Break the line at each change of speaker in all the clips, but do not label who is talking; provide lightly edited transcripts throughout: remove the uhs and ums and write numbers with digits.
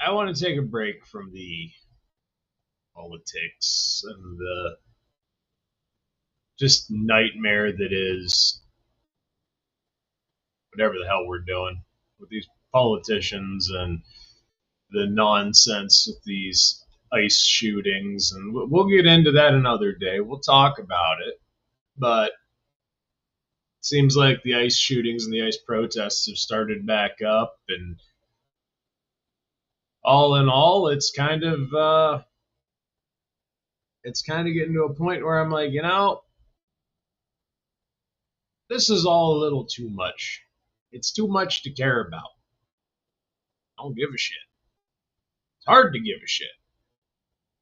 I want to take a break from the politics and the just nightmare that is whatever the hell we're doing with these politicians and the nonsense with these ICE shootings. And we'll get into that another day. We'll talk about it. But it seems like the ICE shootings and the ICE protests have started back up. And all in all, it's kind of getting to a point where I'm like, this is all a little too much. It's too much to care about. I don't give a shit. It's hard to give a shit.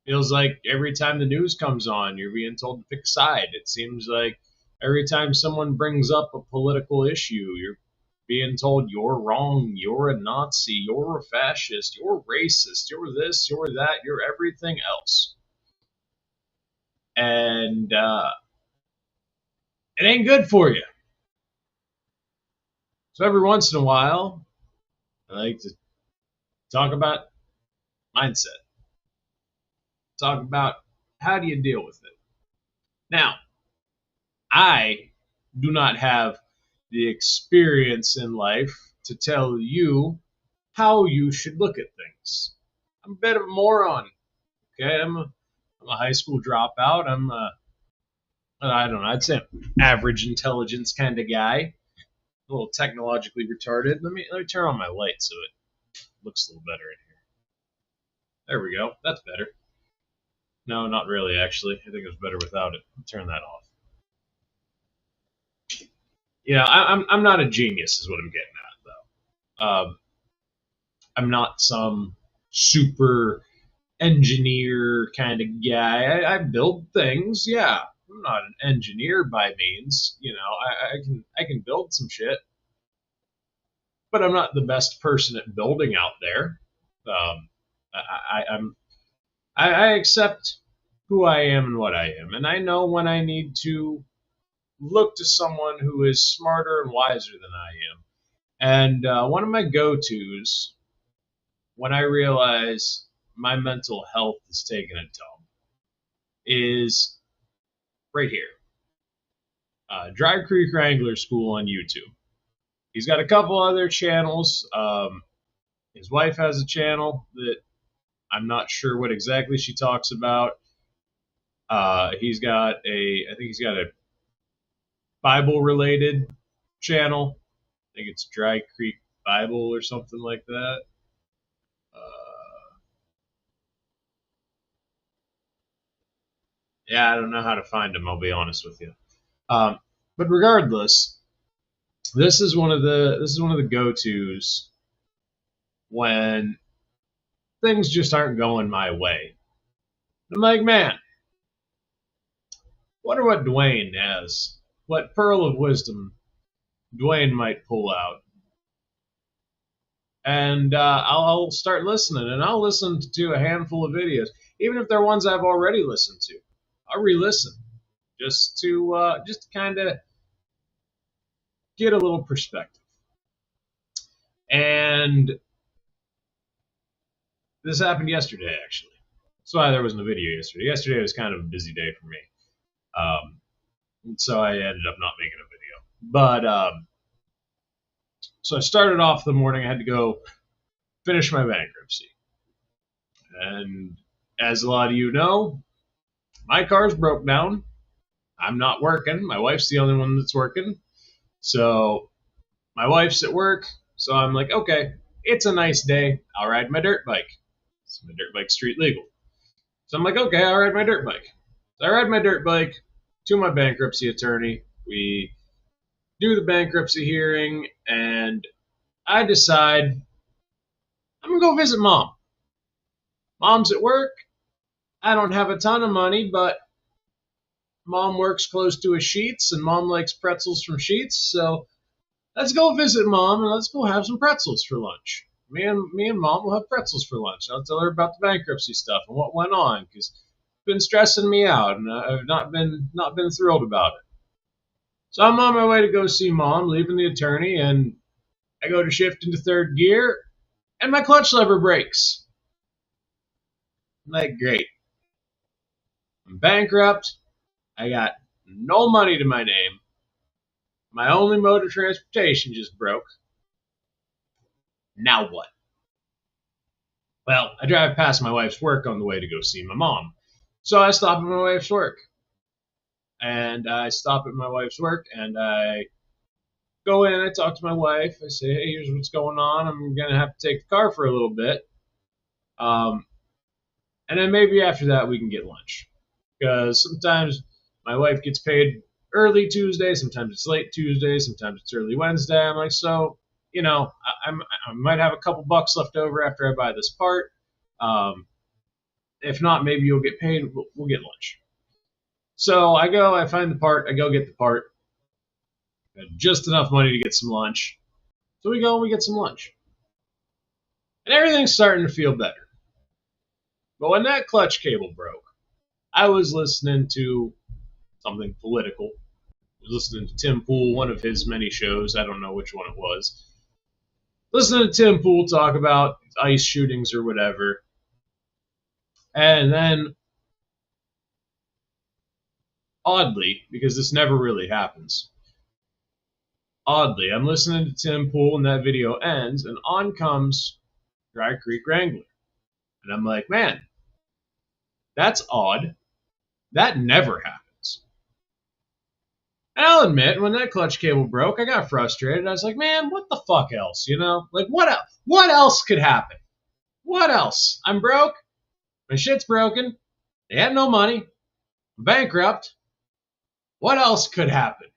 Feels like every time the news comes on, you're being told to pick a side. It seems like every time someone brings up a political issue, you're being told you're wrong, you're a Nazi, you're a fascist, you're racist, you're this, you're that, you're everything else. And it ain't good for you. So every once in a while, I like to talk about mindset. Talk about how do you deal with it. Now, I do not have the experience in life to tell you how you should look at things. I'm a bit of a moron. Okay, I'm a high school dropout. I don't know. I'd say I'm average intelligence kind of guy. A little technologically retarded. Let me turn on my light so it looks a little better in here. There we go. That's better. No, not really. Actually, I think it was better without it. Turn that off. I'm not a genius, is what I'm getting at, though. I'm not some super engineer kind of guy. I build things, yeah. I'm not an engineer by means. I can build some shit, but I'm not the best person at building out there. Um, I accept who I am and what I am, and I know when I need to look to someone who is smarter and wiser than I am. And one of my go-tos when I realize my mental health is taking a dump is right here. Dry Creek Wrangler School on YouTube. He's got a couple other channels. His wife has a channel that I'm not sure what exactly she talks about. I think he's got a Bible related channel. I think it's Dry Creek Bible or something like that. Yeah, I don't know how to find him. I'll be honest with you. But regardless, this is one of the go-tos when things just aren't going my way. I'm like, man, wonder what Dwayne has. What pearl of wisdom Dwayne might pull out. And I'll start listening, and I'll listen to a handful of videos, even if they're ones I've already listened to. I'll re-listen just to kind of get a little perspective. And this happened yesterday, actually. That's why there wasn't a video yesterday. Yesterday was kind of a busy day for me, so I ended up not making a video. But so I started off the morning. I had to go finish my bankruptcy, and as a lot of you know, my car's broke down. I'm not working. My wife's the only one that's working. So my wife's at work. So I'm like, okay, it's a nice day. I'll ride my dirt bike. So my dirt bike's street legal. So I'm like, okay, I'll ride my dirt bike. So I ride my dirt bike to my bankruptcy attorney. We do the bankruptcy hearing, and I decide I'm going to go visit mom. Mom's at work. I don't have a ton of money, but mom works close to a Sheets, and mom likes pretzels from Sheets. So let's go visit mom, and let's go have some pretzels for lunch. Me and mom will have pretzels for lunch. I'll tell her about the bankruptcy stuff and what went on, because it's been stressing me out, and I've not been thrilled about it. So I'm on my way to go see mom, leaving the attorney, and I go to shift into third gear, and my clutch lever breaks. I'm like, great. I'm bankrupt. I got no money to my name. My only mode of transportation just broke. Now what? Well, I drive past my wife's work on the way to go see my mom. So I stop at my wife's work. And I stop at my wife's work and I go in, I talk to my wife. I say, hey, here's what's going on. I'm going to have to take the car for a little bit. And then maybe after that we can get lunch. Because sometimes my wife gets paid early Tuesday, sometimes it's late Tuesday, sometimes it's early Wednesday. I'm like, so, I might have a couple bucks left over after I buy this part. If not, maybe you'll get paid. We'll get lunch. So I go, I find the part, I go get the part. Got just enough money to get some lunch. So we go and we get some lunch. And everything's starting to feel better. But when that clutch cable broke, I was listening to something political. I was listening to Tim Pool, one of his many shows. I don't know which one it was. Listening to Tim Pool talk about ICE shootings or whatever. And then, oddly, because this never really happens, oddly, I'm listening to Tim Pool and that video ends, and on comes Dry Creek Wrangler. And I'm like, man, that's odd. That never happens. And I'll admit, when that clutch cable broke, I got frustrated. I was like, man, what the fuck else, Like, what else could happen? What else? I'm broke. My shit's broken. They had no money. I'm bankrupt. What else could happen?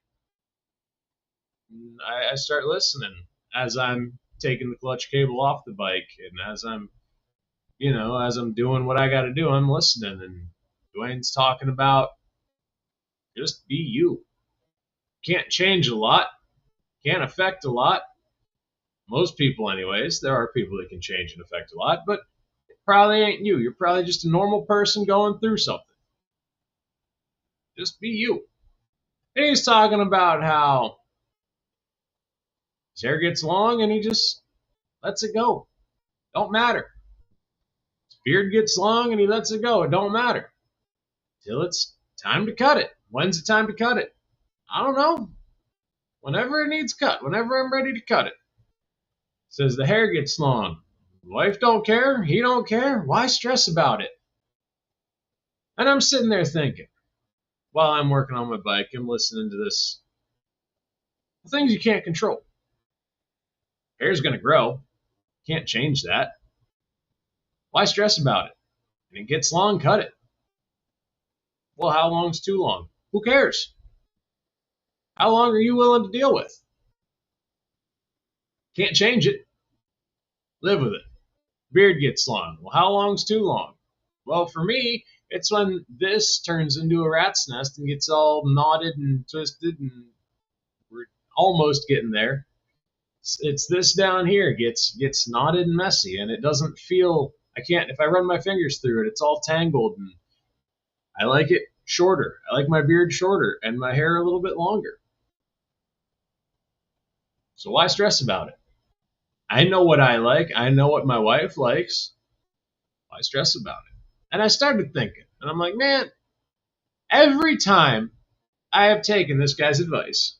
I start listening as I'm taking the clutch cable off the bike, and as I'm doing what I got to do, I'm listening. And Dwayne's talking about just be you. Can't change a lot. Can't affect a lot. Most people, anyways. There are people that can change and affect a lot, but it probably ain't you. You're probably just a normal person going through something. Just be you. And he's talking about how his hair gets long and he just lets it go. Don't matter. His beard gets long and he lets it go. It don't matter. Till it's time to cut it. When's the time to cut it? I don't know. Whenever it needs cut. Whenever I'm ready to cut it. Says the hair gets long. Wife don't care. He don't care. Why stress about it? And I'm sitting there thinking, while I'm working on my bike, I'm listening to this. Things you can't control. Hair's going to grow. Can't change that. Why stress about it? And it gets long, cut it. Well, how long's too long? Who cares? How long are you willing to deal with? Can't change it. Live with it. Beard gets long. Well, how long's too long? Well, for me, it's when this turns into a rat's nest and gets all knotted and twisted, and we're almost getting there. It's this down here gets knotted and messy, and it doesn't feel. I can't. If I run my fingers through it, it's all tangled, and I like it shorter. I like my beard shorter and my hair a little bit longer. So why stress about it? I know what I like. I know what my wife likes. Why stress about it? And I started thinking, and I'm like, man, every time I have taken this guy's advice,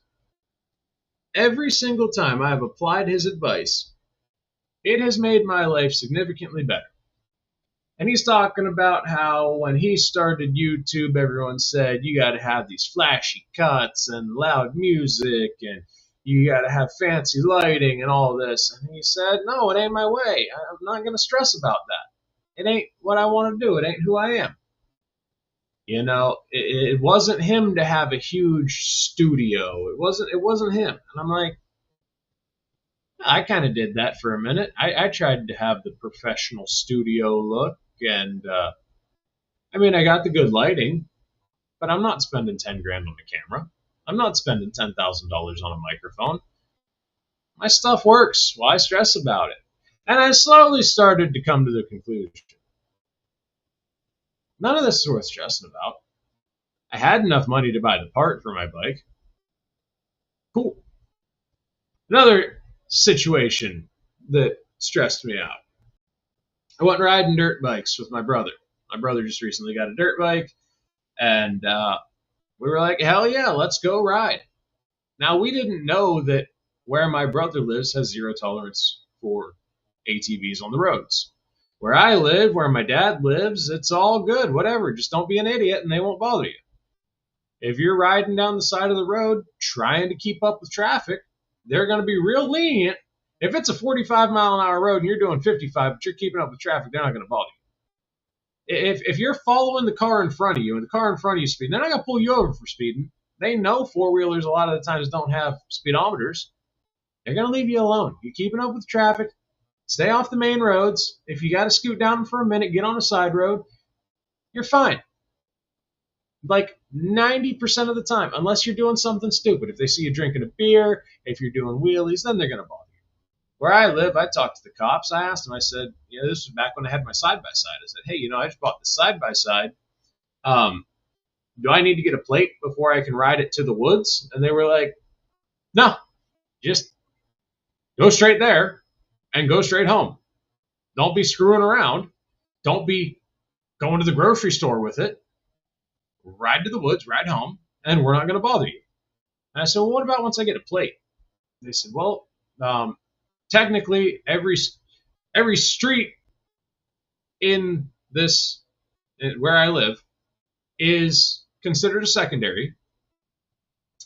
every single time I have applied his advice, it has made my life significantly better. And he's talking about how when he started YouTube, everyone said, you got to have these flashy cuts and loud music, and you got to have fancy lighting and all this. And he said, no, it ain't my way. I'm not going to stress about that. It ain't what I want to do. It ain't who I am. It wasn't him to have a huge studio. It wasn't him. And I'm like, I kind of did that for a minute. I tried to have the professional studio look, and I got the good lighting, but I'm not spending 10 grand on a camera. I'm not spending $10,000 on a microphone. My stuff works. Why stress about it? And I slowly started to come to the conclusion, none of this is worth stressing about. I had enough money to buy the part for my bike. Cool. Another situation that stressed me out. I went riding dirt bikes with my brother My brother just recently got a dirt bike, and we were like, hell yeah, let's go ride. Now, we didn't know that where my brother lives has zero tolerance for ATVs on the roads. Where I live, where my dad lives, it's all good, whatever. Just don't be an idiot and they won't bother you. If you're riding down the side of the road trying to keep up with traffic, they're going to be real lenient. If it's a 45-mile-an-hour road and you're doing 55, but you're keeping up with traffic, they're not going to bother you. If you're following the car in front of you and the car in front of you is speeding, they're not going to pull you over for speeding. They know four-wheelers a lot of the times don't have speedometers. They're going to leave you alone. You're keeping up with traffic. Stay off the main roads. If you got to scoot down for a minute, get on a side road. You're fine. Like 90% of the time, unless you're doing something stupid. If they see you drinking a beer, if you're doing wheelies, then they're going to bother you. Where I live, I talked to the cops. I asked them, I said, this was back when I had my side-by-side. I said, hey, I just bought this side-by-side. Do I need to get a plate before I can ride it to the woods? And they were like, no, just go straight there and go straight home. Don't be screwing around. Don't be going to the grocery store with it. Ride to the woods, ride home, and we're not going to bother you. And I said, well, what about once I get a plate? They said, well, technically every street in this, where I live, is considered a secondary.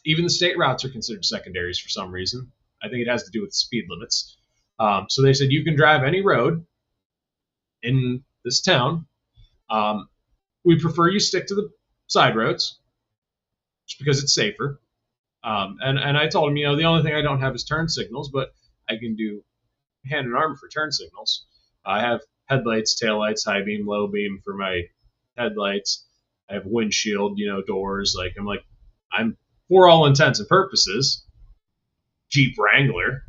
Even the state routes are considered secondaries for some reason. I think it has to do with speed limits. So they said you can drive any road in this town. We prefer you stick to the side roads just because it's safer. And I told him, the only thing I don't have is turn signals, but I can do hand and arm for turn signals. I have headlights, taillights, high beam, low beam for my headlights. I have windshield, doors. I'm for all intents and purposes, Jeep Wrangler.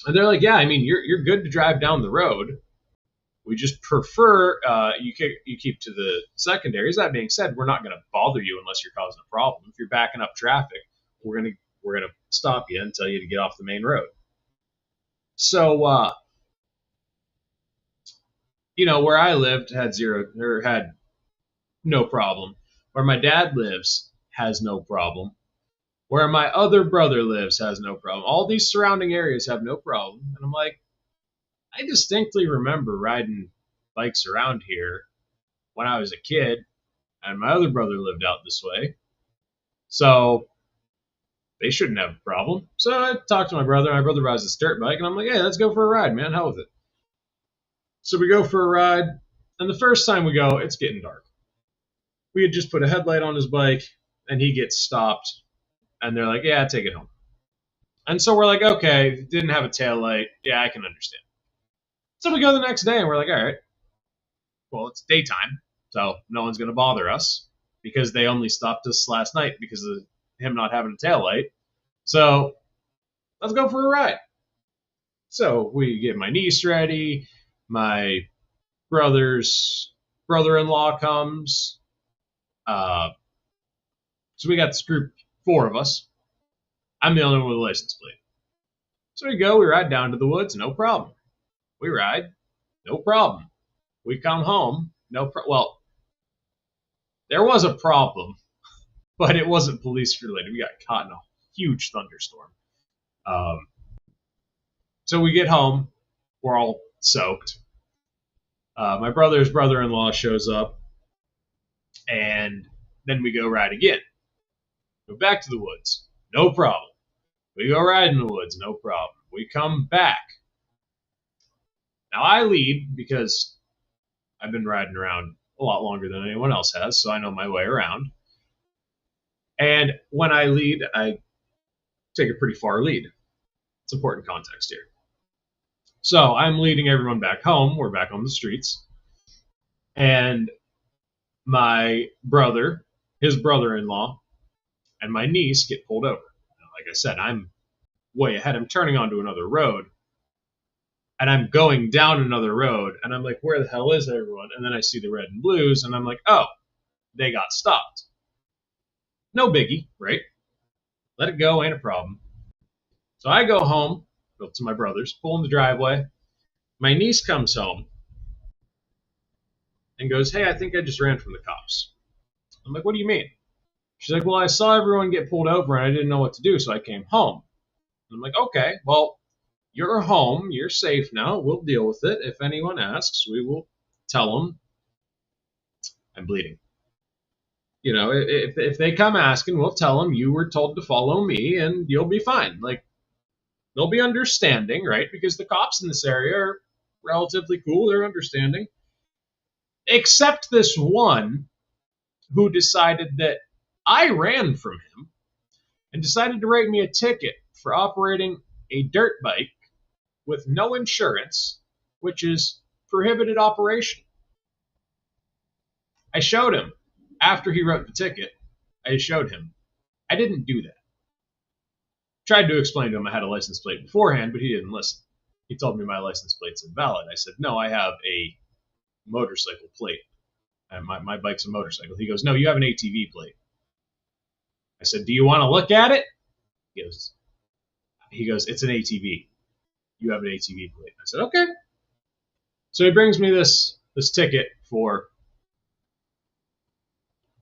And they're like, yeah, you're good to drive down the road. We just prefer you keep to the secondaries. That being said, we're not going to bother you unless you're causing a problem. If you're backing up traffic, we're gonna stop you and tell you to get off the main road. So, where I lived had no problem. Where my dad lives has no problem. Where my other brother lives has no problem. All these surrounding areas have no problem. And I'm like, I distinctly remember riding bikes around here when I was a kid, and my other brother lived out this way. So they shouldn't have a problem. So I talked to my brother. My brother rides this dirt bike, and I'm like, hey, let's go for a ride, man. Hell with it. So we go for a ride, and the first time we go, it's getting dark. We had just put a headlight on his bike, and he gets stopped, and they're like, yeah, take it home. And so we're like, okay, didn't have a tail light. Yeah, I can understand. So we go the next day, and we're like, all right, well, it's daytime, so no one's going to bother us because they only stopped us last night because of him not having a tail light. So let's go for a ride. So we get my niece ready. My brother's brother-in-law comes. So we got this group, 4 of us. I'm the only one with a license plate. So we go, we ride down to the woods, no problem. We ride, no problem. We come home, well, there was a problem, but it wasn't police related. We got caught in a huge thunderstorm. So we get home, we're all soaked. My brother's brother-in-law shows up, and then we go ride again. Go back to the woods, no problem. We go ride in the woods, no problem. We come back. Now I lead because I've been riding around a lot longer than anyone else has, so I know my way around. And when I lead, I take a pretty far lead. It's important context here. So I'm leading everyone back home. We're back on the streets. And my brother, his brother-in-law, and my niece get pulled over. Now, like I said, I'm way ahead. I'm turning onto another road. And I'm going down another road. And I'm like, where the hell is everyone? And then I see the red and blues. And I'm like, oh, they got stopped. No biggie, right? Let it go, ain't a problem. So I go home, go to my brother's, pull in the driveway. My niece comes home. and goes, hey, I think I just ran from the cops. I'm like, what do you mean? She's like, well, I saw everyone get pulled over and I didn't know what to do, so I came home. And I'm like, okay, well, you're home. You're safe now. We'll deal with it. If anyone asks, we will tell them I'm bleeding. You know, if they come asking, we'll tell them you were told to follow me and you'll be fine. Like, they'll be understanding, right? Because the cops in this area are relatively cool. They're understanding. Except this one who decided that I ran from him and decided to write me a ticket for operating a dirt bike with no insurance, which is prohibited operation. I showed him after he wrote the ticket. I showed him I didn't do that. Tried to explain to him I had a license plate beforehand, but he didn't listen. He told me my license plate's invalid. I said, no, I have a motorcycle plate. My bike's a motorcycle. He goes, no, you have an ATV plate. I said, do you want to look at it? He goes, it's an ATV. You have an ATV plate. I said, okay. So he brings me this ticket for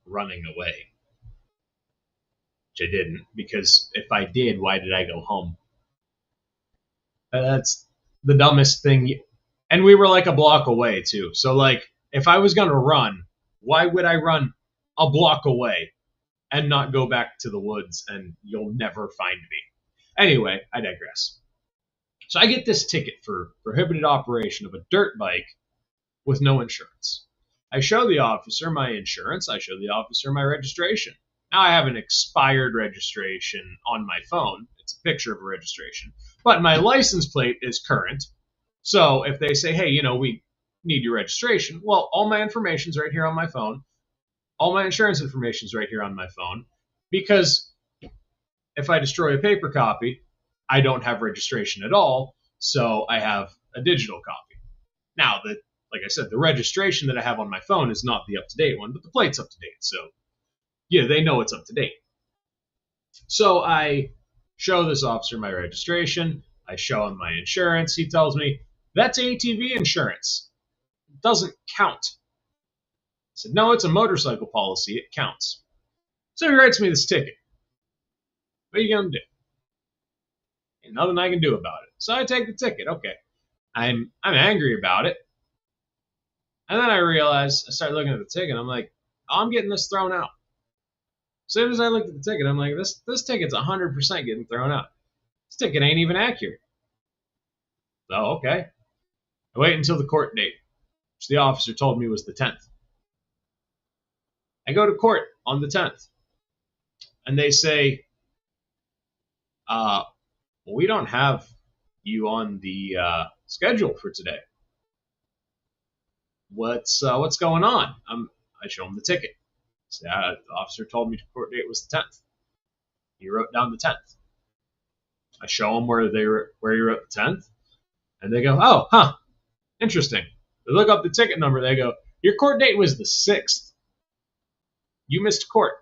running away, which I didn't, because if I did, why did I go home? That's the dumbest thing. And we were like a block away, too. So, like, if I was going to run, why would I run a block away and not go back to the woods and you'll never find me? Anyway, I digress. So I get this ticket for prohibited operation of a dirt bike with no insurance. I show the officer my insurance. I show the officer my registration. Now I have an expired registration on my phone. It's a picture of a registration. But my license plate is current. So if they say, hey, we need your registration, well, all my information's right here on my phone. All my insurance information's right here on my phone. Because if I destroy a paper copy, I don't have registration at all, so I have a digital copy. Now, like I said, the registration that I have on my phone is not the up-to-date one, but the plate's up-to-date, so yeah, they know it's up-to-date. So I show this officer my registration. I show him my insurance. He tells me, that's ATV insurance. It doesn't count. I said, no, it's a motorcycle policy. It counts. So he writes me this ticket. What are you going to do? Ain't nothing I can do about it. So I take the ticket. Okay. I'm angry about it. And then I start looking at the ticket. I'm like, oh, I'm getting this thrown out. As soon as I looked at the ticket, I'm like, this ticket's 100% getting thrown out. This ticket ain't even accurate. So, okay. I wait until the court date, which the officer told me was the 10th. I go to court on the 10th. And they say, we don't have you on the schedule for today. What's going on? I show him the ticket. So, the officer told me the court date was the 10th. He wrote down the 10th. I show him where he wrote the 10th, and they go, oh, huh, interesting. They look up the ticket number. They go, your court date was the 6th. You missed court.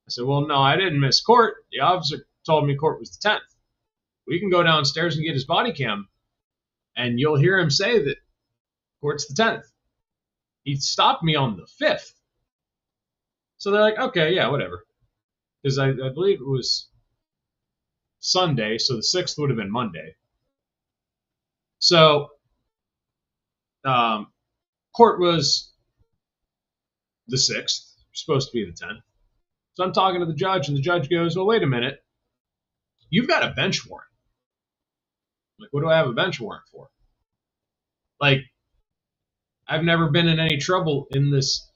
I said, well, no, I didn't miss court. The officer told me court was the 10th. We can go downstairs and get his body cam, and you'll hear him say that court's the 10th. He stopped me on the 5th. So they're like, okay, yeah, whatever. Because I believe it was Sunday, so the 6th would have been Monday. So court was the 6th, supposed to be the 10th. So I'm talking to the judge, and the judge goes, well, wait a minute. You've got a bench warrant. I'm like, what do I have a bench warrant for? Like, I've never been in any trouble in this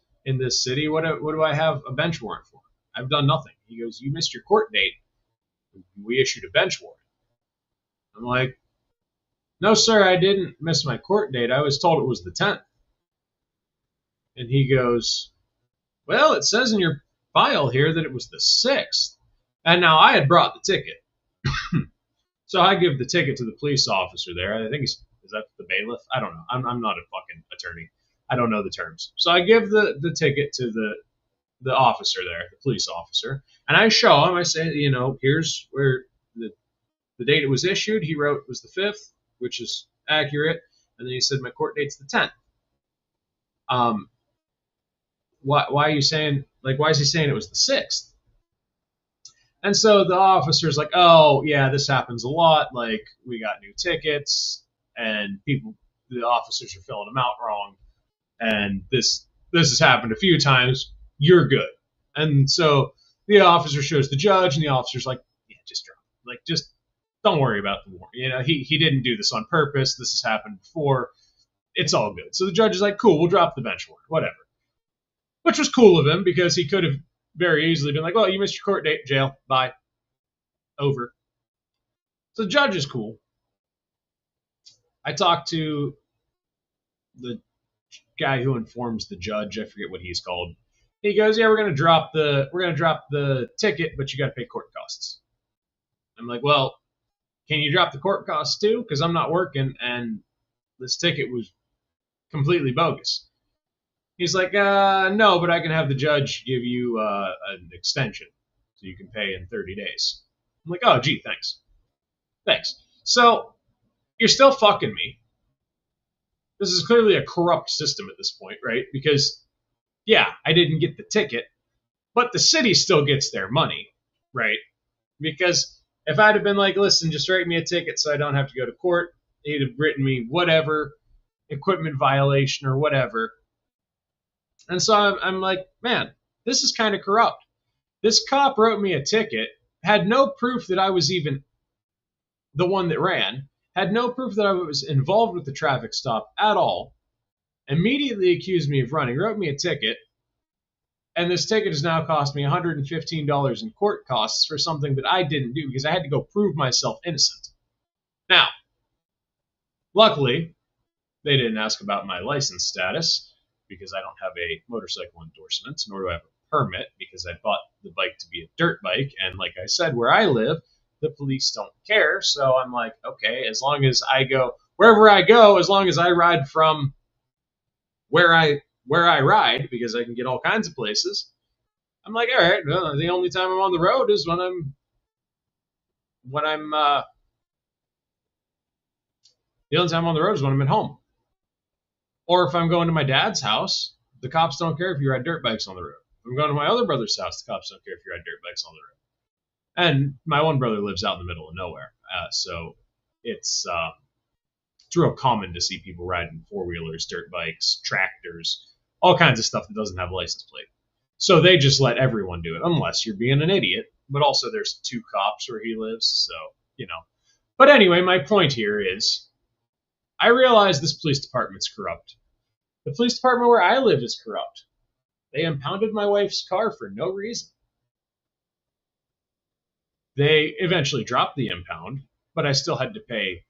city. What do I have a bench warrant for? I've done nothing. He goes, you missed your court date. We issued a bench warrant. I'm like, no, sir, I didn't miss my court date. I was told it was the 10th. And he goes, well, it says in your file here that it was the 6th. And now I had brought the ticket. So I give the ticket to the police officer there. I think is that the bailiff? I don't know. I'm not a fucking attorney. I don't know the terms. So I give the ticket to the officer there, the police officer, and I show him. I say, here's where the date it was issued. He wrote was the 5th, which is accurate. And then he said my court date's the 10th. why are you saying, like, why is he saying it was the 6th? And so the officer's like, oh, yeah, this happens a lot. Like, we got new tickets, and the officers are filling them out wrong. And this has happened a few times. You're good. And so the officer shows the judge, and the officer's like, yeah, just drop it. Like, just don't worry about the warrant. You know, he didn't do this on purpose. This has happened before. It's all good. So the judge is like, cool, we'll drop the bench warrant, whatever. Which was cool of him, because he could have very easily been like, well, you missed your court date, jail, bye, over. So the judge is cool. I talked to the guy who informs the judge. I forget what he's called. He goes, yeah, we're gonna drop the ticket, but you got to pay court costs. I'm like, well, can you drop the court costs too? Because I'm not working, and this ticket was completely bogus. He's like, no, but I can have the judge give you an extension so you can pay in 30 days. I'm like, oh, gee, thanks. So you're still fucking me. This is clearly a corrupt system at this point, right? Because, yeah, I didn't get the ticket, but the city still gets their money, right? Because if I'd have been like, listen, just write me a ticket so I don't have to go to court, he'd have written me whatever, equipment violation or whatever. And so I'm like, man, this is kind of corrupt. This cop wrote me a ticket, had no proof that I was even the one that ran, had no proof that I was involved with the traffic stop at all, immediately accused me of running, wrote me a ticket, and this ticket has now cost me $115 in court costs for something that I didn't do because I had to go prove myself innocent. Now, luckily, they didn't ask about my license status because I don't have a motorcycle endorsement, nor do I have a permit because I bought the bike to be a dirt bike. And like I said, where I live, the police don't care. So I'm like, okay, as long as I go wherever I go, as long as I ride from where I ride, because I can get all kinds of places. I'm like, all right, well, the only time I'm on the road is when I'm the only time I'm on the road is when I'm at home. Or if I'm going to my dad's house, the cops don't care if you ride dirt bikes on the road. If I'm going to my other brother's house, the cops don't care if you ride dirt bikes on the road. And my one brother lives out in the middle of nowhere, so it's real common to see people riding four-wheelers, dirt bikes, tractors, all kinds of stuff that doesn't have a license plate. So they just let everyone do it, unless you're being an idiot. But also there's 2 cops where he lives, so, you know. But anyway, my point here is, I realize this police department's corrupt. The police department where I live is corrupt. They impounded my wife's car for no reason. They eventually dropped the impound, but I still had to pay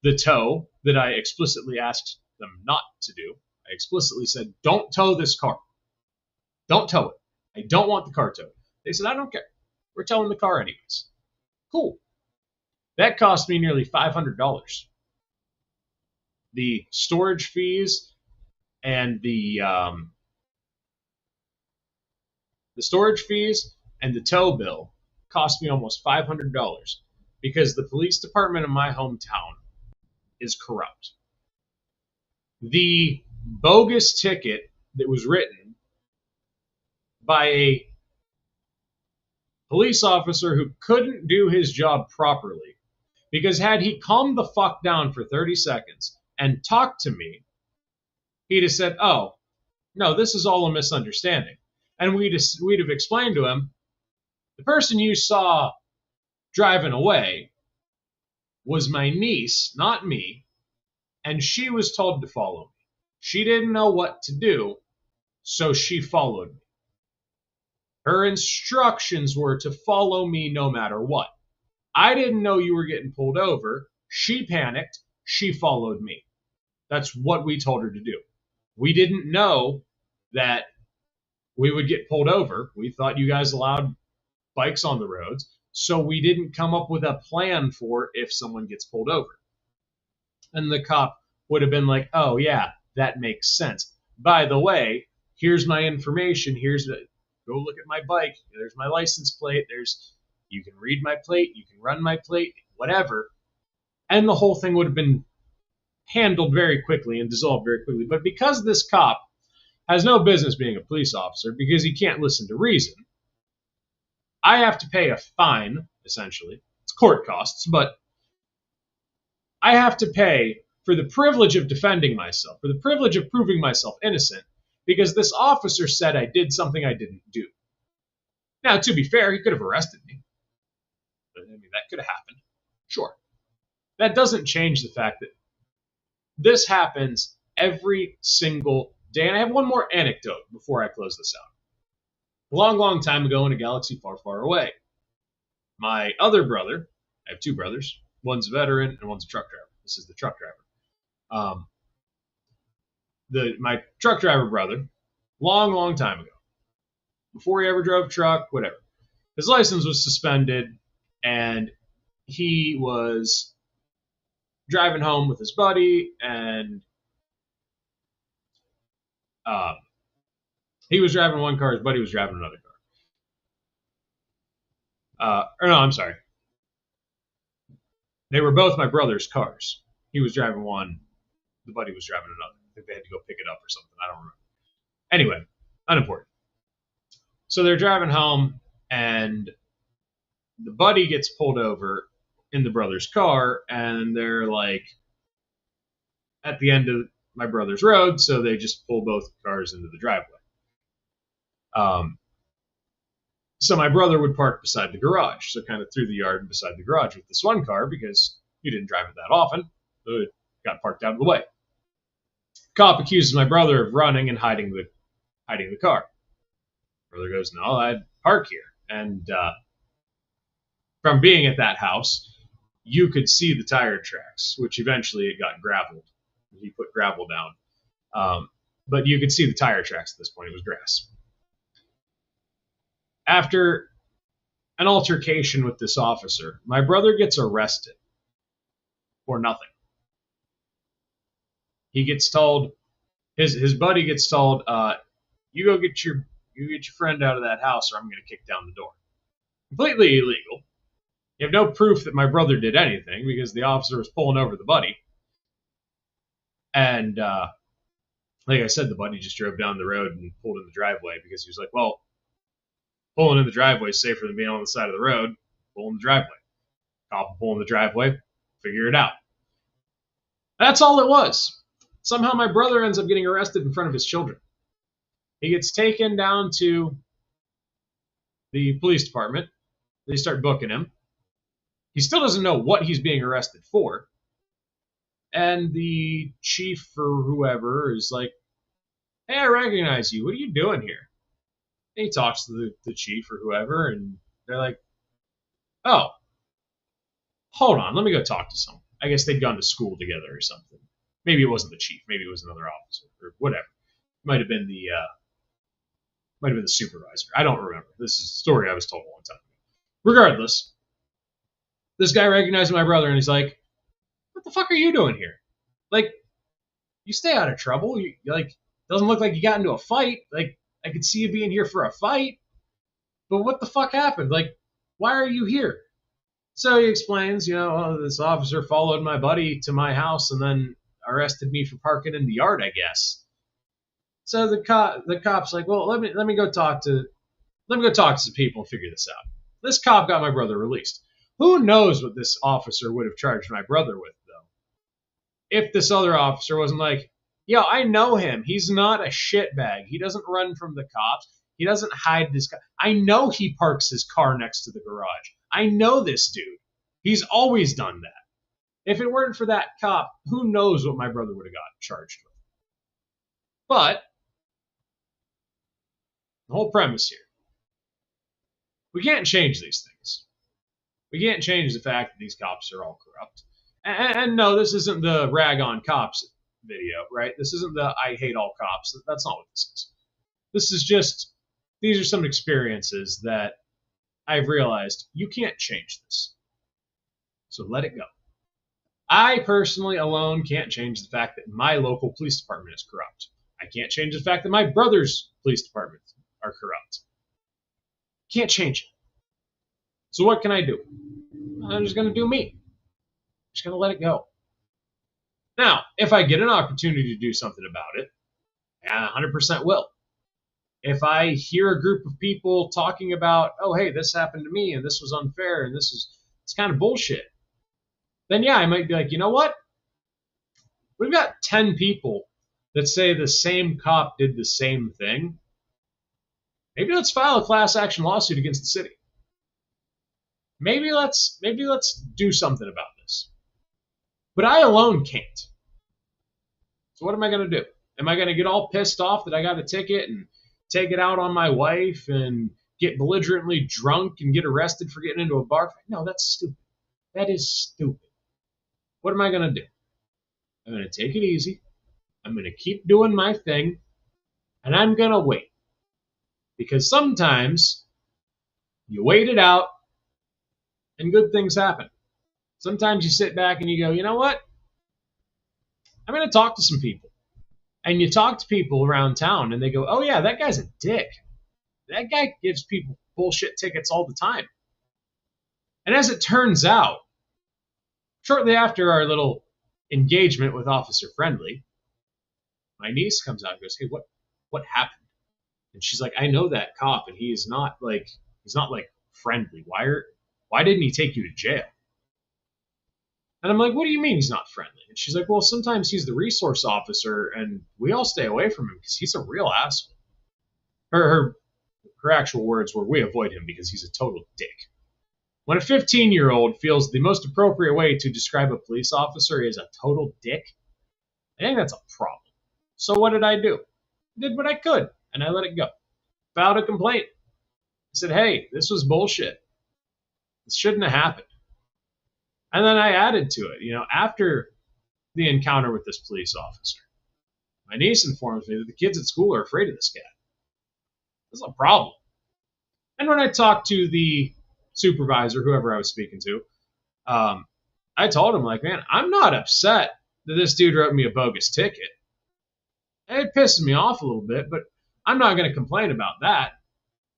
the tow that I explicitly asked them not to do. I explicitly said, don't tow this car. Don't tow it. I don't want the car towed. They said, I don't care. We're towing the car anyways. Cool. That cost me nearly $500. The storage fees and the tow bill cost me almost $500 because the police department in my hometown is corrupt. The bogus ticket that was written by a police officer who couldn't do his job properly, because had he calmed the fuck down for 30 seconds and talked to me, he'd have said, oh, no, this is all a misunderstanding. And we'd have explained to him, the person you saw driving away was my niece, not me, and she was told to follow me. She didn't know what to do, so she followed me. Her instructions were to follow me no matter what. I didn't know you were getting pulled over. She panicked. She followed me. That's what we told her to do. We didn't know that we would get pulled over. We thought you guys allowed bikes on the roads, so we didn't come up with a plan for if someone gets pulled over. And the cop would have been like, oh, yeah, that makes sense. By the way, here's my information. Go look at my bike. There's my license plate. You can read my plate. You can run my plate, whatever. And the whole thing would have been handled very quickly and dissolved very quickly. But because this cop has no business being a police officer because he can't listen to reason. I have to pay a fine, essentially. It's court costs, but I have to pay for the privilege of defending myself, for the privilege of proving myself innocent, because this officer said I did something I didn't do. Now, to be fair, he could have arrested me. I mean, that could have happened. Sure. That doesn't change the fact that this happens every single day. And I have one more anecdote before I close this out. A long, long time ago in a galaxy far, far away, my other brother, I have two brothers, one's a veteran and one's a truck driver. This is the truck driver. My truck driver brother, long, long time ago, before he ever drove a truck, whatever, his license was suspended, and he was driving home with his buddy, and he was driving one car, his buddy was driving another car. Or no, I'm sorry. They were both my brother's cars. He was driving one, the buddy was driving another. I think they had to go pick it up or something. I don't remember. Anyway, unimportant. So they're driving home, and the buddy gets pulled over in the brother's car, and they're like at the end of my brother's road, so they just pull both cars into the driveway. So my brother would park beside the garage, so kind of through the yard and beside the garage with this one car because he didn't drive it that often, so it got parked out of the way. Cop accuses my brother of running and hiding the car. Brother goes, "No, I'd park here." And from being at that house, you could see the tire tracks, which eventually it got graveled. He put gravel down. But you could see the tire tracks at this point. It was grass. After an altercation with this officer, my brother gets arrested for nothing. He gets told, his buddy gets told, you go get your friend out of that house or I'm going to kick down the door. Completely illegal. You have no proof that my brother did anything because the officer was pulling over the buddy. And like I said, the buddy just drove down the road and pulled in the driveway because he was like, well, pulling in the driveway is safer than being on the side of the road. Pull in the driveway. Cop will pull in the driveway, figure it out. That's all it was. Somehow my brother ends up getting arrested in front of his children. He gets taken down to the police department. They start booking him. He still doesn't know what he's being arrested for. And the chief or whoever is like, "Hey, I recognize you. What are you doing here?" And he talks to the chief or whoever, and they're like, "Oh, hold on. Let me go talk to someone." I guess they'd gone to school together or something. Maybe it wasn't the chief. Maybe it was another officer or whatever. Might have been the supervisor. I don't remember. This is a story I was told a long time ago. Regardless, this guy recognized my brother, and he's like, "What the fuck are you doing here? Like, you stay out of trouble. You like, doesn't look like you got into a fight. Like, I could see you being here for a fight, but what the fuck happened? Like, why are you here?" So he explains, this officer followed my buddy to my house and then arrested me for parking in the yard, I guess. So the cop's like, "Well, let me go talk to some people and figure this out." This cop got my brother released. Who knows what this officer would have charged my brother with, though? If this other officer wasn't like, "Yo, I know him. He's not a shitbag. He doesn't run from the cops. He doesn't hide this car. I know he parks his car next to the garage. I know this dude. He's always done that." If it weren't for that cop, who knows what my brother would have got charged with. But the whole premise here, we can't change these things. We can't change the fact that these cops are all corrupt. And no, this isn't the rag on cops video, right? This isn't the I hate all cops. That's not what this is. This is just, these are some experiences that I've realized you can't change this. So let it go. I personally alone can't change the fact that my local police department is corrupt. I can't change the fact that my brother's police departments are corrupt. Can't change it. So what can I do? I'm just going to do me. I'm just going to let it go. Now, if I get an opportunity to do something about it, I 100% will. If I hear a group of people talking about, oh, hey, this happened to me and this was unfair and it's kind of bullshit, then yeah, I might be like, you know what? We've got 10 people that say the same cop did the same thing. Maybe let's file a class action lawsuit against the city. Maybe let's do something about this. But I alone can't. So what am I going to do? Am I going to get all pissed off that I got a ticket and take it out on my wife and get belligerently drunk and get arrested for getting into a bar fight? No, that's stupid. That is stupid. What am I going to do? I'm going to take it easy. I'm going to keep doing my thing. And I'm going to wait. Because sometimes you wait it out and good things happen. Sometimes you sit back and you go, you know what? I'm going to talk to some people. And you talk to people around town and they go, oh, yeah, that guy's a dick. That guy gives people bullshit tickets all the time. And as it turns out, shortly after our little engagement with Officer Friendly, my niece comes out and goes, hey, what happened? And she's like, I know that cop, and he's not like friendly. Why didn't he take you to jail? And I'm like, what do you mean he's not friendly? And she's like, well, sometimes he's the resource officer, and we all stay away from him because he's a real asshole. Her actual words were, we avoid him because he's a total dick. When a 15-year-old feels the most appropriate way to describe a police officer is a total dick, I think that's a problem. So what did I do? I did what I could, and I let it go. Filed a complaint. I said, hey, this was bullshit. This shouldn't have happened. And then I added to it, after the encounter with this police officer, my niece informs me that the kids at school are afraid of this guy. This is a problem. And when I talked to the supervisor, whoever I was speaking to, I told him, like, man, I'm not upset that this dude wrote me a bogus ticket. It pisses me off a little bit, but I'm not going to complain about that.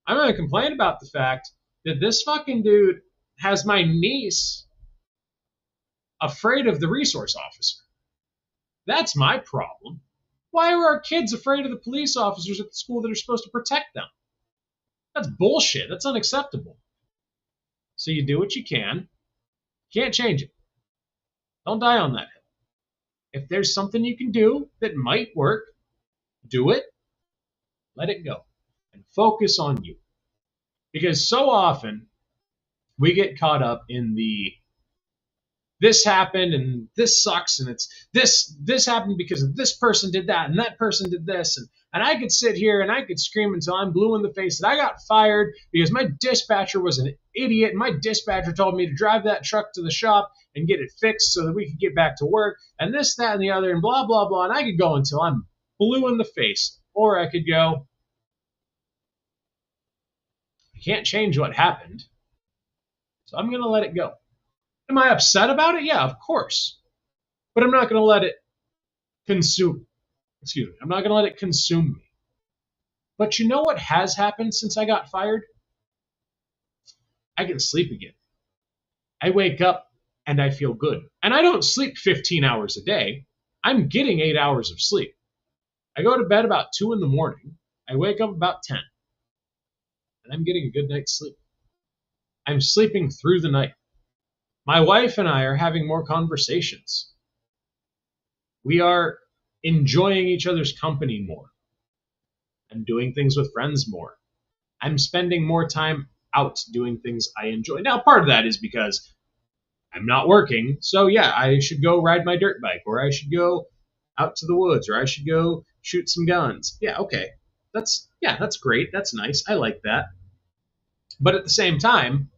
I'm going to complain about the fact that this fucking dude has my niece afraid of the resource officer. That's my problem. Why are our kids afraid of the police officers at the school that are supposed to protect them? That's bullshit. That's unacceptable. So you do what you can. Can't change it. Don't die on that hill. If there's something you can do that might work, do it. Let it go. And focus on you. Because so often we get caught up in the this happened and this sucks and it's this happened because this person did that and that person did this and I could sit here and I could scream until I'm blue in the face that I got fired because my dispatcher was an idiot and my dispatcher told me to drive that truck to the shop and get it fixed so that we could get back to work and this, that, and the other and blah, blah, blah. And I could go until I'm blue in the face. Or I could go, I can't change what happened, so I'm going to let it go. Am I upset about it? Yeah, of course. But I'm not going to let it consume. I'm not going to let it consume me. But you know what has happened since I got fired? I can sleep again. I wake up and I feel good. And I don't sleep 15 hours a day. I'm getting 8 hours of sleep. I go to bed about 2 in the morning. I wake up about 10. And I'm getting a good night's sleep. I'm sleeping through the night. My wife and I are having more conversations. We are enjoying each other's company more. I'm doing things with friends more. I'm spending more time out doing things I enjoy. Now, part of that is because I'm not working. So, yeah, I should go ride my dirt bike, or I should go out to the woods, or I should go shoot some guns. Yeah, okay. That's great. That's nice. I like that. But at the same time,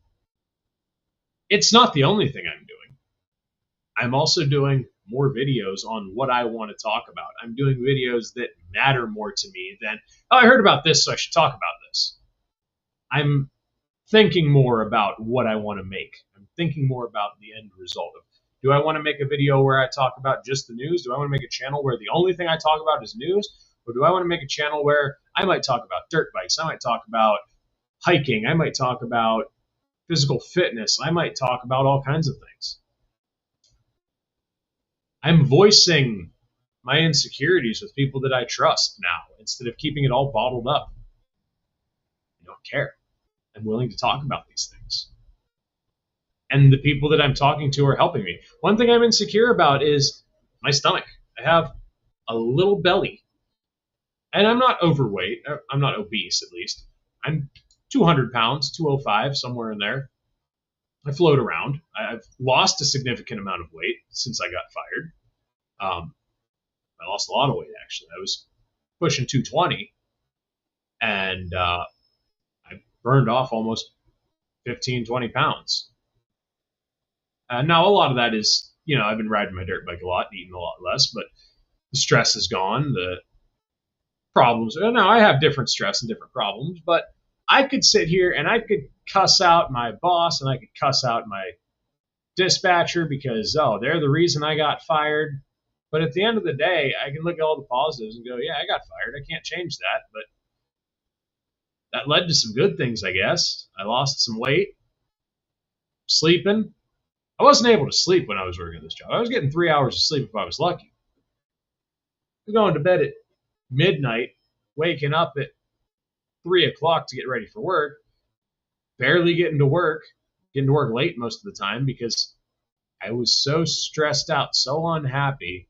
it's not the only thing I'm doing. I'm also doing more videos on what I want to talk about. I'm doing videos that matter more to me than, oh, I heard about this, so I should talk about this. I'm thinking more about what I want to make. I'm thinking more about the end result of, do I want to make a video where I talk about just the news? Do I want to make a channel where the only thing I talk about is news? Or do I want to make a channel where I might talk about dirt bikes? I might talk about hiking. I might talk about physical fitness. I might talk about all kinds of things. I'm voicing my insecurities with people that I trust now instead of keeping it all bottled up. I don't care. I'm willing to talk about these things. And the people that I'm talking to are helping me. One thing I'm insecure about is my stomach. I have a little belly. And I'm not overweight. I'm not obese, at least. I'm 200 pounds, 205, somewhere in there. I float around. I've lost a significant amount of weight since I got fired. I lost a lot of weight, actually. I was pushing 220, and I burned off almost 15, 20 pounds. Now, a lot of that is, I've been riding my dirt bike a lot, eating a lot less, but the stress is gone. The problems. Now, I have different stress and different problems, but I could sit here and I could cuss out my boss and I could cuss out my dispatcher because, they're the reason I got fired. But at the end of the day, I can look at all the positives and go, yeah, I got fired. I can't change that. But that led to some good things, I guess. I lost some weight, sleeping. I wasn't able to sleep when I was working this job. I was getting 3 hours of sleep if I was lucky. I was going to bed at midnight, waking up at 3 o'clock to get ready for work, barely getting to work late most of the time because I was so stressed out, so unhappy,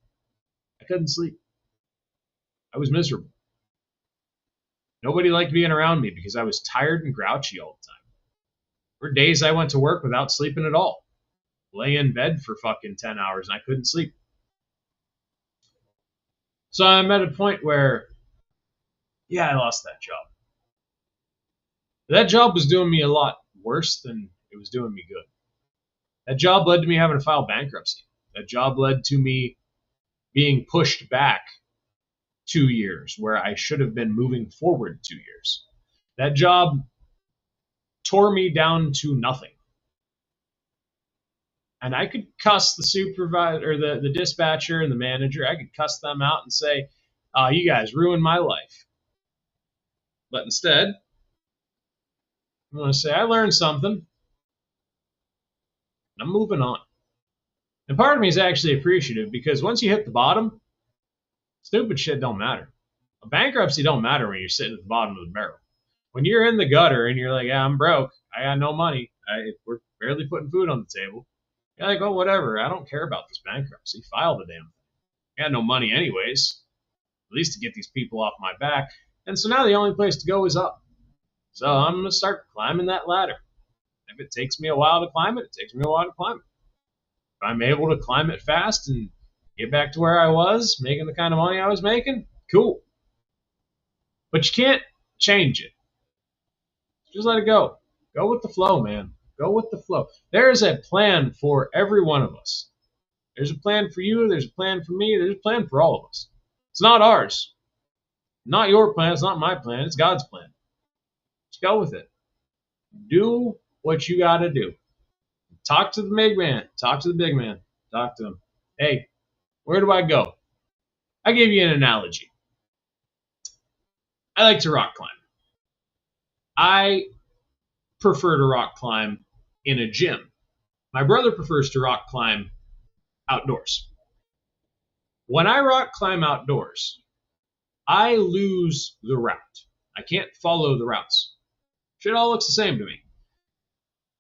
I couldn't sleep. I was miserable. Nobody liked being around me because I was tired and grouchy all the time. There were days I went to work without sleeping at all. Lay in bed for fucking 10 hours and I couldn't sleep. So I'm at a point where, yeah, I lost that job. That job was doing me a lot worse than it was doing me good. That job led to me having to file bankruptcy. That job led to me being pushed back 2 years where I should have been moving forward 2 years. That job tore me down to nothing. And I could cuss the supervisor or the dispatcher and the manager. I could cuss them out and say, you guys ruined my life. But instead, I'm going to say, I learned something. I'm moving on. And part of me is actually appreciative because once you hit the bottom, stupid shit don't matter. A bankruptcy don't matter when you're sitting at the bottom of the barrel. When you're in the gutter and you're like, yeah, I'm broke. I got no money. We're barely putting food on the table. You're like, oh, whatever. I don't care about this bankruptcy. File the damn thing. I got no money anyways. At least to get these people off my back. And so now the only place to go is up. So I'm going to start climbing that ladder. If it takes me a while to climb it, it takes me a while to climb it. If I'm able to climb it fast and get back to where I was, making the kind of money I was making, cool. But you can't change it. Just let it go. Go with the flow, man. Go with the flow. There is a plan for every one of us. There's a plan for you. There's a plan for me. There's a plan for all of us. It's not ours. Not your plan. It's not my plan. It's God's plan. Just go with it. Do what you got to do. Talk to the big man. Talk to the big man. Talk to him. Hey, where do I go? I gave you an analogy. I like to rock climb. I prefer to rock climb in a gym. My brother prefers to rock climb outdoors. When I rock climb outdoors, I lose the route. I can't follow the routes. Shit all looks the same to me.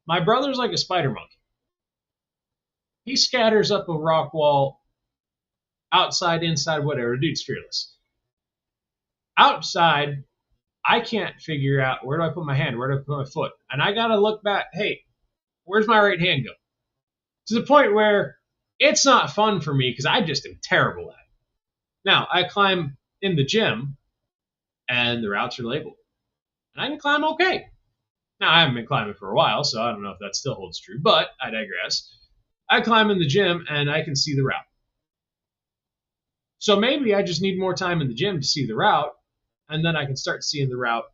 My brother's like a spider monkey. He scatters up a rock wall, outside, inside, whatever. Dude's fearless. Outside, I can't figure out where do I put my hand, where do I put my foot. And I got to look back, hey, where's my right hand go? To the point where it's not fun for me because I just am terrible at it. Now, I climb in the gym and the routes are labeled. And I can climb okay. Now, I haven't been climbing for a while, so I don't know if that still holds true, but I digress. I climb in the gym and I can see the route. So maybe I just need more time in the gym to see the route, and then I can start seeing the route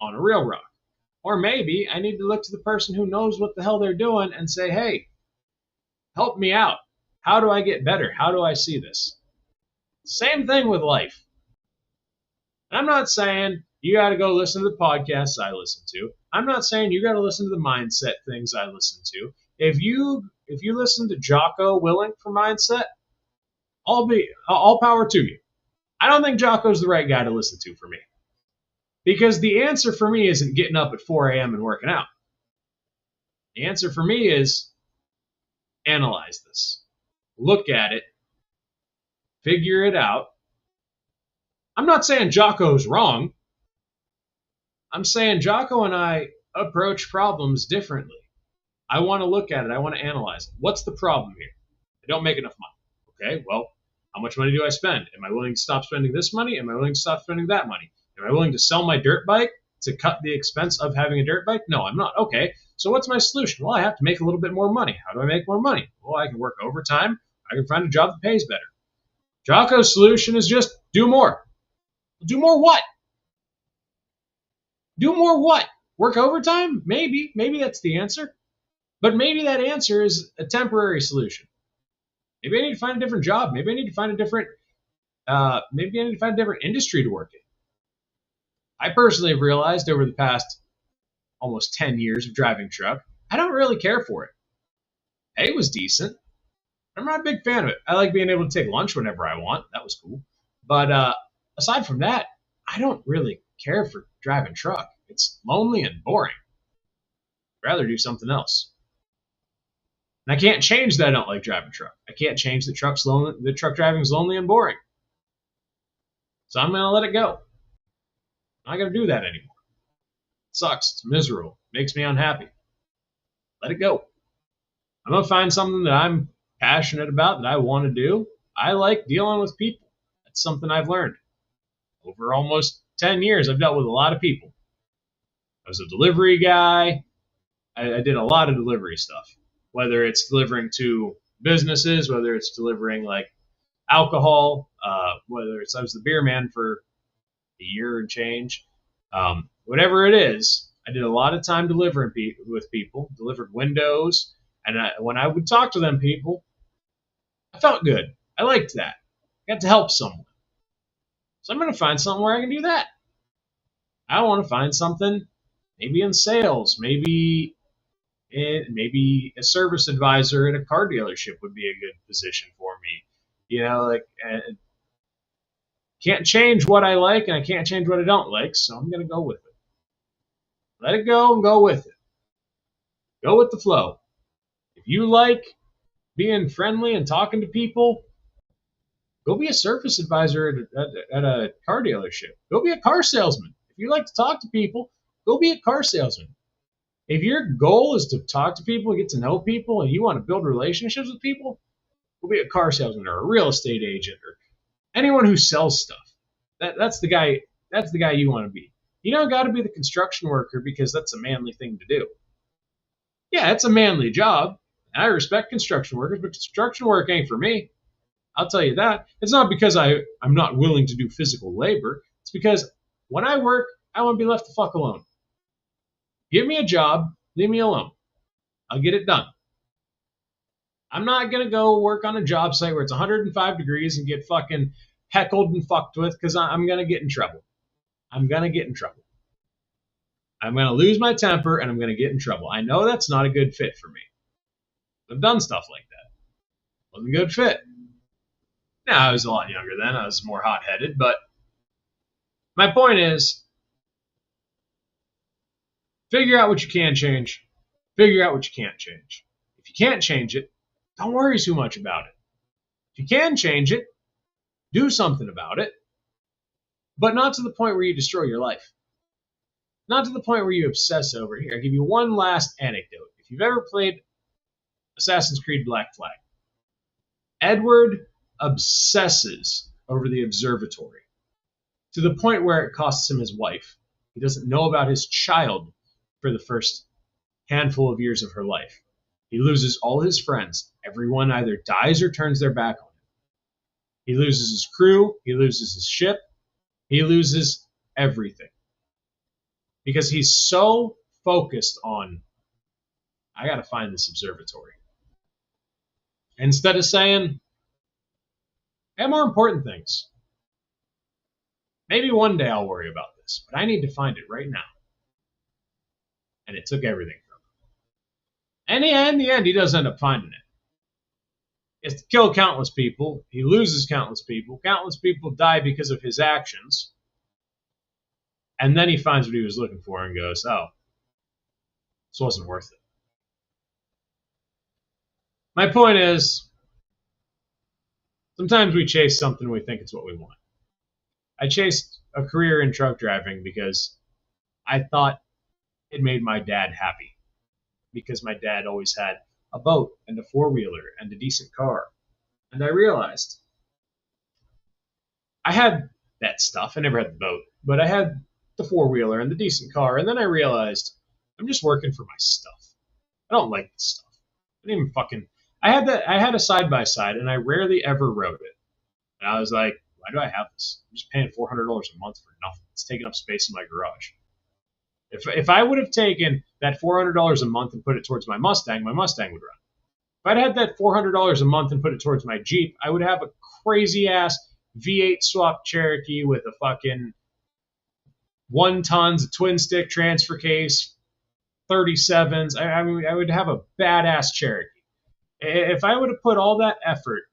on a real rock. Or maybe I need to look to the person who knows what the hell they're doing and say, hey, help me out. How do I get better? How do I see this? Same thing with life. I'm not saying you got to go listen to the podcasts I listen to. I'm not saying you got to listen to the mindset things I listen to. If you listen to Jocko Willink for mindset, All power to you. I don't think Jocko's the right guy to listen to for me. Because the answer for me isn't getting up at 4 a.m. and working out. The answer for me is analyze this. Look at it. Figure it out. I'm not saying Jocko's wrong. I'm saying Jocko and I approach problems differently. I want to look at it. I want to analyze it. What's the problem here? I don't make enough money. Okay, well, how much money do I spend? Am I willing to stop spending this money? Am I willing to stop spending that money? Am I willing to sell my dirt bike to cut the expense of having a dirt bike? No, I'm not. Okay, so what's my solution? Well, I have to make a little bit more money. How do I make more money? Well, I can work overtime. I can find a job that pays better. Jocko's solution is just do more. Do more what? Do more what? Work overtime? Maybe. Maybe that's the answer. But maybe that answer is a temporary solution. Maybe I need to find a different job. Maybe I need to find a different industry to work in. I personally have realized over the past almost 10 years of driving truck, I don't really care for it. Pay was decent. I'm not a big fan of it. I like being able to take lunch whenever I want. That was cool. But aside from that, I don't really care for driving truck. It's lonely and boring. I'd rather do something else. And I can't change that I don't like driving truck. I can't change that the truck driving is lonely and boring. So I'm going to let it go. I'm not going to do that anymore. It sucks. It's miserable. It makes me unhappy. Let it go. I'm going to find something that I'm passionate about, that I want to do. I like dealing with people. That's something I've learned. Over almost 10 years, I've dealt with a lot of people. I was a delivery guy. I did a lot of delivery stuff, whether it's delivering to businesses, whether it's delivering like alcohol, I was the beer man for a year and change. Whatever it is, I did a lot of time delivering with people, delivered windows, and when I would talk to them people, I felt good. I liked that. I got to help someone. So I'm going to find something where I can do that. I want to find something maybe in sales, maybe a service advisor at a car dealership would be a good position for me. You know, like can't change what I like and I can't change what I don't like, so I'm going to go with it. Let it go and go with it. Go with the flow. If you like being friendly and talking to people, go be a service advisor at a car dealership. Go be a car salesman. If you like to talk to people, go be a car salesman. If your goal is to talk to people, get to know people, and you want to build relationships with people, go be a car salesman or a real estate agent or anyone who sells stuff. That's the guy. That's the guy you want to be. You don't got to be the construction worker because that's a manly thing to do. Yeah, it's a manly job. I respect construction workers, but construction work ain't for me. I'll tell you that. It's not because I'm not willing to do physical labor. It's because when I work, I want to be left the fuck alone. Give me a job, leave me alone. I'll get it done. I'm not going to go work on a job site where it's 105 degrees and get fucking heckled and fucked with because I'm going to get in trouble. I'm going to get in trouble. I'm going to lose my temper and I'm going to get in trouble. I know that's not a good fit for me. I've done stuff like that. Wasn't a good fit. Now, I was a lot younger then. I was more hot-headed, but my point is, figure out what you can change. Figure out what you can't change. If you can't change it, don't worry too much about it. If you can change it, do something about it, but not to the point where you destroy your life. Not to the point where you obsess over it. Here, I'll give you one last anecdote. If you've ever played Assassin's Creed Black Flag, Edward obsesses over the observatory to the point where it costs him his wife. He doesn't know about his child for the first handful of years of her life. He loses all his friends. Everyone either dies or turns their back on him. He loses his crew. He loses his ship. He loses everything. Because he's so focused on, I got to find this observatory. Instead of saying, I have more important things. Maybe one day I'll worry about this, but I need to find it right now. And it took everything from him. And in the end, he does end up finding it. He has to kill countless people. He loses countless people. Countless people die because of his actions. And then he finds what he was looking for and goes, oh, this wasn't worth it. My point is, sometimes we chase something and we think it's what we want. I chased a career in truck driving because I thought it made my dad happy. Because my dad always had a boat and a four-wheeler and a decent car. And I realized I had that stuff. I never had the boat, but I had the four-wheeler and the decent car. And then I realized I'm just working for my stuff. I don't like this stuff. I didn't even fucking. I had a side by side, and I rarely ever rode it. And I was like, why do I have this? I'm just paying $400 a month for nothing. It's taking up space in my garage. If I would have taken that $400 a month and put it towards my Mustang would run. If I'd had that $400 a month and put it towards my Jeep, I would have a crazy ass V8 swap Cherokee with a fucking 1 tons, a twin stick transfer case, 37s. I mean, I would have a badass Cherokee. If I would have put all that effort,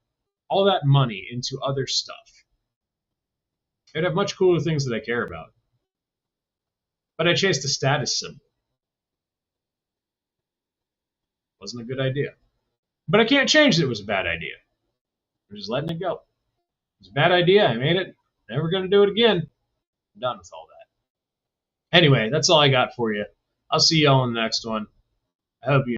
all that money into other stuff, I'd have much cooler things that I care about. But I chased a status symbol. Wasn't a good idea. But I can't change that it was a bad idea. I'm just letting it go. It was a bad idea. I made it. Never going to do it again. I'm done with all that. Anyway, that's all I got for you. I'll see y'all in the next one. I hope you